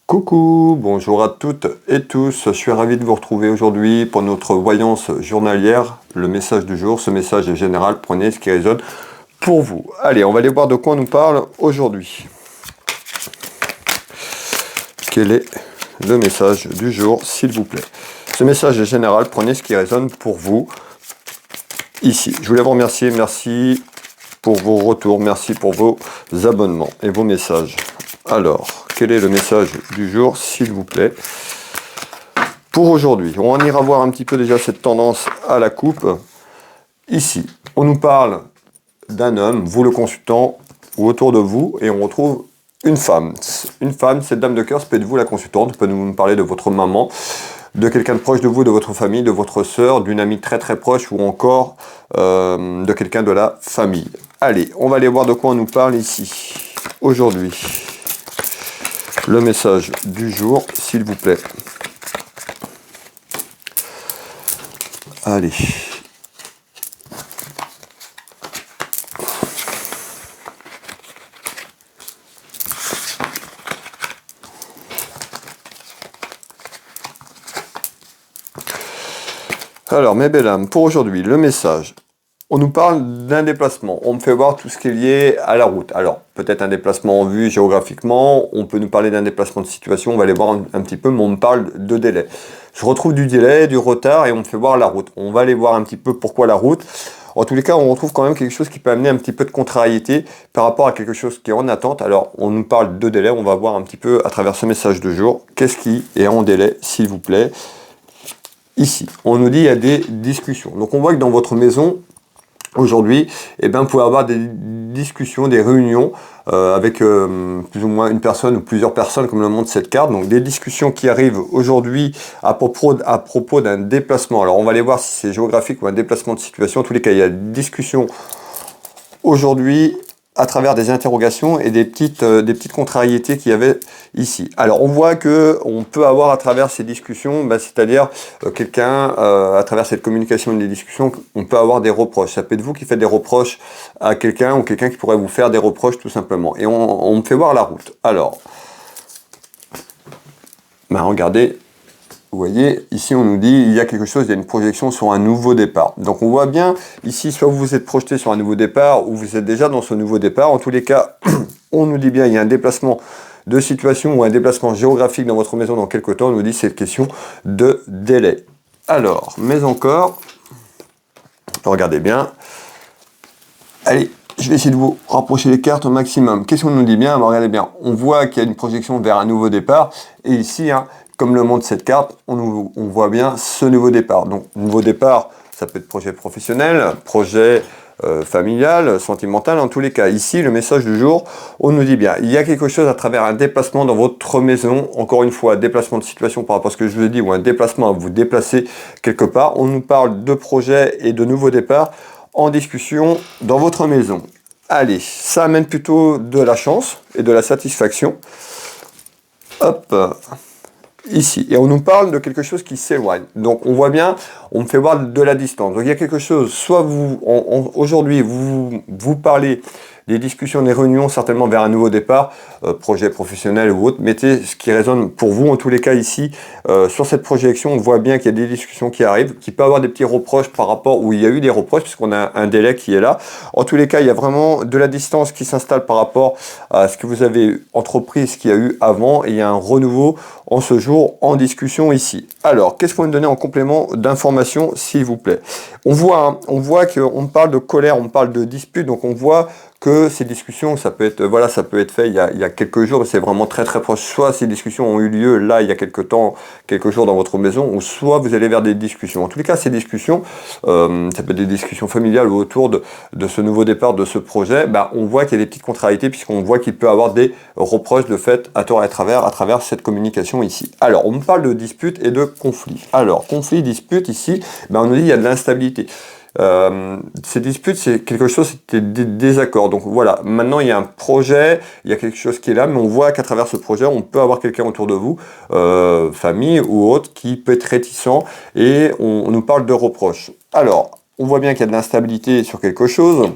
Coucou, bonjour à toutes et tous, je suis ravi de vous retrouver aujourd'hui pour notre voyance journalière, le message du jour. Ce message est général, prenez ce qui résonne pour vous. Allez, on va aller voir de quoi on nous parle aujourd'hui. Quel est le message du jour, s'il vous plaît? Ce message est général, prenez ce qui résonne pour vous. Ici, je voulais vous remercier, merci pour vos retours, merci pour vos abonnements et vos messages. Alors, quel est le message du jour, s'il vous plaît, pour aujourd'hui? On ira voir un petit peu déjà cette tendance à la coupe. Ici, on nous parle d'un homme, vous le consultant, ou autour de vous, et on retrouve une femme. Une femme, cette dame de cœur, ça peut être vous la consultante, peut nous parler de votre maman, de quelqu'un de proche de vous, de votre famille, de votre sœur, d'une amie très très proche, ou encore de quelqu'un de la famille. Allez, on va aller voir de quoi on nous parle ici, aujourd'hui. Le message du jour, s'il vous plaît. Allez. Alors, mes belles âmes, pour aujourd'hui, le message. On nous parle d'un déplacement, on me fait voir tout ce qui est lié à la route. Alors, peut-être un déplacement en vue géographiquement, on peut nous parler d'un déplacement de situation, on va aller voir un petit peu, mais on me parle de délai. Je retrouve du délai, du retard, et on me fait voir la route. On va aller voir un petit peu pourquoi la route. En tous les cas, on retrouve quand même quelque chose qui peut amener un petit peu de contrariété par rapport à quelque chose qui est en attente. Alors, on nous parle de délai, on va voir un petit peu à travers ce message de jour, qu'est-ce qui est en délai, s'il vous plaît. Ici, on nous dit il y a des discussions. Donc, on voit que dans votre maison, aujourd'hui, vous pouvez avoir des discussions, des réunions avec plus ou moins une personne ou plusieurs personnes, comme le montre cette carte. Donc des discussions qui arrivent aujourd'hui à propos d'un déplacement. Alors on va aller voir si c'est géographique ou un déplacement de situation. En tous les cas, il y a des discussions aujourd'hui à travers des interrogations et des petites contrariétés qu'il y avait ici. Alors on voit que on peut avoir à travers ces discussions, c'est-à-dire quelqu'un, à travers cette communication et des discussions, on peut avoir des reproches. Ça peut être vous qui faites des reproches à quelqu'un ou quelqu'un qui pourrait vous faire des reproches tout simplement. Et on me fait voir la route. Alors, regardez. Vous voyez, ici on nous dit il y a quelque chose, il y a une projection sur un nouveau départ. Donc on voit bien, ici, soit vous vous êtes projeté sur un nouveau départ, ou vous êtes déjà dans ce nouveau départ. En tous les cas, on nous dit bien il y a un déplacement de situation ou un déplacement géographique dans votre maison dans quelques temps. On nous dit c'est question de délai. Alors, mais encore, regardez bien. Allez, je vais essayer de vous rapprocher les cartes au maximum. Qu'est-ce qu'on nous dit bien? Regardez bien, on voit qu'il y a une projection vers un nouveau départ. Et ici, comme le montre cette carte, on voit bien ce nouveau départ. Donc, nouveau départ, ça peut être projet professionnel, projet familial, sentimental, en tous les cas. Ici, le message du jour, on nous dit bien, il y a quelque chose à travers un déplacement dans votre maison. Encore une fois, déplacement de situation par rapport à ce que je vous ai dit, ou un déplacement à vous déplacer quelque part. On nous parle de projet et de nouveau départ en discussion dans votre maison. Allez, ça amène plutôt de la chance et de la satisfaction. Hop, ici. Et on nous parle de quelque chose qui s'éloigne. Donc on voit bien, on me fait voir de la distance. Donc il y a quelque chose, soit vous, aujourd'hui, vous parlez des discussions, des réunions, certainement vers un nouveau départ, projet professionnel ou autre. Mettez ce qui résonne pour vous. En tous les cas, ici, sur cette projection, on voit bien qu'il y a des discussions qui arrivent, qui peut avoir des petits reproches par rapport où il y a eu des reproches, puisqu'on a un délai qui est là. En tous les cas, il y a vraiment de la distance qui s'installe par rapport à ce que vous avez entrepris, ce qu'il y a eu avant, et il y a un renouveau en ce jour en discussion ici. Alors, qu'est-ce qu'on va nous donner en complément d'information, s'il vous plaît? On voit qu'on parle de colère, on parle de dispute, donc on voit que ces discussions, ça peut être fait il y a quelques jours, c'est vraiment très très proche. Soit ces discussions ont eu lieu là il y a quelques temps, quelques jours dans votre maison, ou soit vous allez vers des discussions. En tous les cas, ces discussions, ça peut être des discussions familiales ou autour de ce nouveau départ, de ce projet, on voit qu'il y a des petites contrariétés puisqu'on voit qu'il peut avoir des reproches de fait à tort et à travers cette communication ici. Alors, on me parle de dispute et de conflit. Alors, conflit, dispute ici, on nous dit il y a de l'instabilité. Ces disputes, c'est quelque chose, c'était des désaccords. Donc voilà, maintenant il y a un projet, il y a quelque chose qui est là, mais on voit qu'à travers ce projet, on peut avoir quelqu'un autour de vous, famille ou autre, qui peut être réticent et on nous parle de reproches. Alors, on voit bien qu'il y a de l'instabilité sur quelque chose.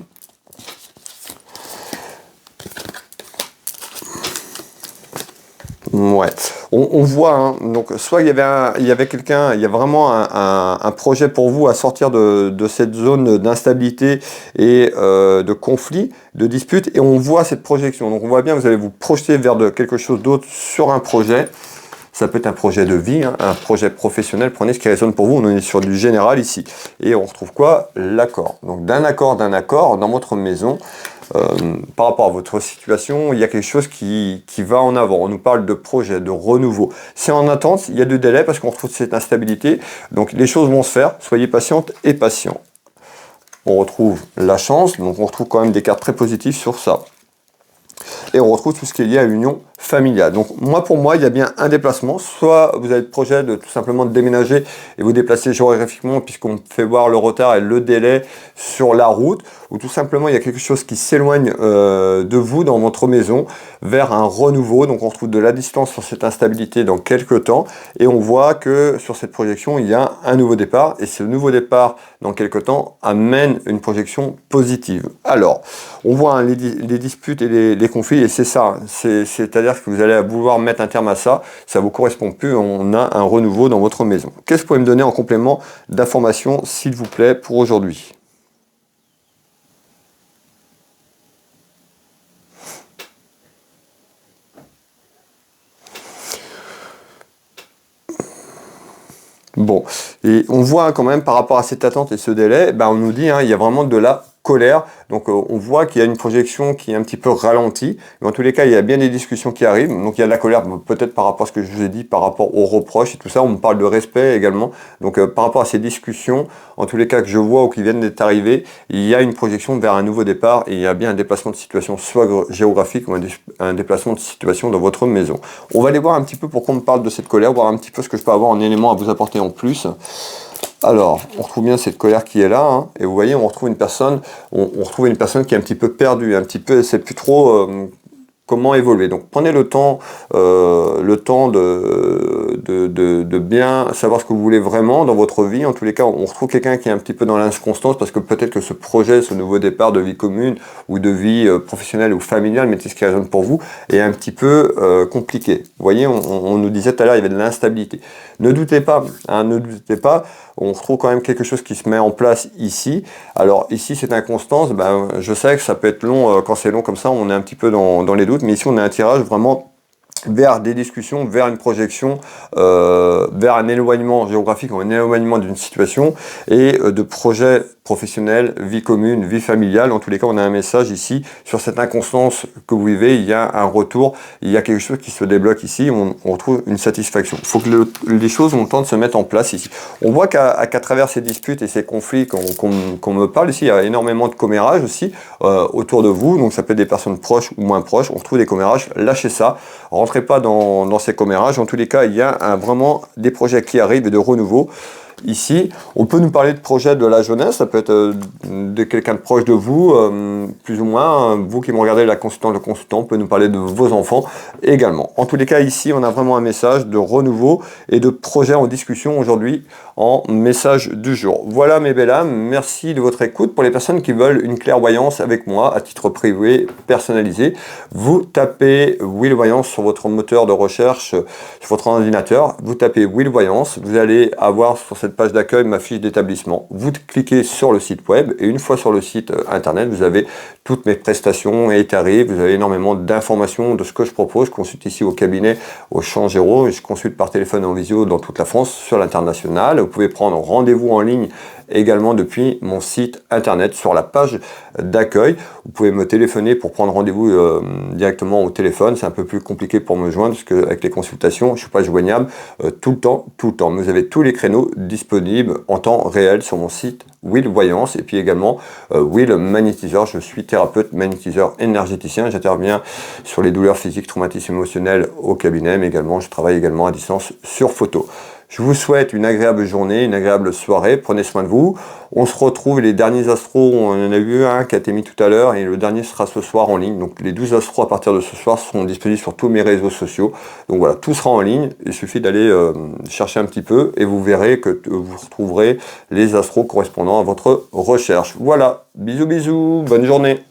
Ouais, on voit, hein, donc soit il y avait quelqu'un, il y a vraiment un projet pour vous à sortir de cette zone d'instabilité et de conflit, de dispute, et on voit cette projection. Donc on voit bien, vous allez vous projeter vers quelque chose d'autre sur un projet. Ça peut être un projet de vie, hein, un projet professionnel. Prenez ce qui résonne pour vous. On est sur du général ici. Et on retrouve quoi? L'accord. Donc d'un accord dans votre maison, par rapport à votre situation, il y a quelque chose qui va en avant. On nous parle de projet, de renouveau. C'est en attente, il y a du délai parce qu'on retrouve cette instabilité. Donc les choses vont se faire. Soyez patiente et patient. On retrouve la chance. Donc on retrouve quand même des cartes très positives sur ça. Et on retrouve tout ce qui est lié à l'union familiale. Donc pour moi, il y a bien un déplacement. Soit vous avez le projet de tout simplement de déménager et vous déplacer géographiquement puisqu'on fait voir le retard et le délai sur la route. Ou tout simplement, il y a quelque chose qui s'éloigne de vous dans votre maison vers un renouveau. Donc on retrouve de la distance sur cette instabilité dans quelques temps. Et on voit que sur cette projection, il y a un nouveau départ. Et ce nouveau départ dans quelques temps amène une projection positive. Alors, on voit hein, les disputes et les conflits. Et c'est ça. C'est-à-dire que vous allez vouloir mettre un terme à ça. Ça ne vous correspond plus. On a un renouveau dans votre maison. Qu'est-ce que vous pouvez me donner en complément d'informations, s'il vous plaît, pour aujourd'hui ? Bon, et on voit quand même par rapport à cette attente et ce délai, on nous dit il y a vraiment de la colère. Donc on voit qu'il y a une projection qui est un petit peu ralentie. Mais en tous les cas, il y a bien des discussions qui arrivent. Donc il y a de la colère, peut-être par rapport à ce que je vous ai dit, par rapport aux reproches et tout ça. On me parle de respect également. Donc par rapport à ces discussions, en tous les cas que je vois ou qui viennent d'être arrivées, il y a une projection vers un nouveau départ et il y a bien un déplacement de situation, soit géographique ou un déplacement de situation dans votre maison. On va aller voir un petit peu pourquoi on me parle de cette colère, voir un petit peu ce que je peux avoir en éléments à vous apporter en plus. Alors, on retrouve bien cette colère qui est là, hein, et vous voyez, on retrouve une personne qui est un petit peu perdue, un petit peu, elle sait plus trop comment évoluer. Donc, prenez le temps de bien savoir ce que vous voulez vraiment dans votre vie. En tous les cas, on retrouve quelqu'un qui est un petit peu dans l'inconstance parce que peut-être que ce projet, ce nouveau départ de vie commune ou de vie professionnelle ou familiale, mettez ce qui résonne pour vous, est un petit peu compliqué. Vous voyez, on nous disait tout à l'heure, il y avait de l'instabilité. Ne doutez pas, on retrouve quand même quelque chose qui se met en place ici. Alors ici, cette inconstance, je sais que ça peut être long, quand c'est long comme ça, on est un petit peu dans les doutes, mais ici on a un tirage vraiment vers des discussions, vers une projection, vers un éloignement géographique ou un éloignement d'une situation et de projets professionnels, vie commune, vie familiale. En tous les cas, on a un message ici sur cette inconstance que vous vivez. Il y a un retour, il y a quelque chose qui se débloque ici. On retrouve une satisfaction. Il faut que les choses ont le temps de se mettre en place ici. On voit qu'à travers ces disputes et ces conflits qu'on me parle ici, il y a énormément de commérages aussi autour de vous. Donc ça peut être des personnes proches ou moins proches. On retrouve des commérages. Lâchez ça. Rentrez pas dans ces commérages. En tous les cas, il y a vraiment des projets qui arrivent et de renouveau. Ici, on peut nous parler de projets de la jeunesse, ça peut être de quelqu'un de proche de vous, plus ou moins, vous qui me regardez la consultante, le consultant peut nous parler de vos enfants également. En tous les cas, ici, on a vraiment un message de renouveau et de projet en discussion aujourd'hui en message du jour. Voilà mes belles âmes, merci de votre écoute. Pour les personnes qui veulent une clairvoyance avec moi à titre privé, personnalisé, vous tapez Will Voyance sur votre moteur de recherche, sur votre ordinateur, vous tapez Will Voyance, vous allez avoir sur cette page d'accueil ma fiche d'établissement. Vous cliquez sur le site web et une fois sur le site internet, vous avez toutes mes prestations et tarifs, vous avez énormément d'informations de ce que je propose. Je consulte ici au cabinet au Champ Géraud, je consulte par téléphone en visio dans toute la France, sur l'international. Vous pouvez prendre rendez-vous en ligne également depuis mon site internet sur la page d'accueil. Vous pouvez me téléphoner pour prendre rendez-vous directement au téléphone. C'est un peu plus compliqué pour me joindre parce qu'avec les consultations, je ne suis pas joignable tout le temps. Mais vous avez tous les créneaux disponibles en temps réel sur mon site Will Voyance et puis également Will Magnétiseur. Je suis thérapeute, magnétiseur, énergéticien. J'interviens sur les douleurs physiques, traumatismes émotionnels au cabinet, mais également je travaille également à distance sur photo. Je vous souhaite une agréable journée, une agréable soirée. Prenez soin de vous. On se retrouve, les derniers astros, on en a eu un qui a été mis tout à l'heure et le dernier sera ce soir en ligne. Donc les 12 astros à partir de ce soir seront disponibles sur tous mes réseaux sociaux. Donc voilà, tout sera en ligne. Il suffit d'aller chercher un petit peu et vous verrez que vous retrouverez les astros correspondant à votre recherche. Voilà, bisous bisous, bonne journée.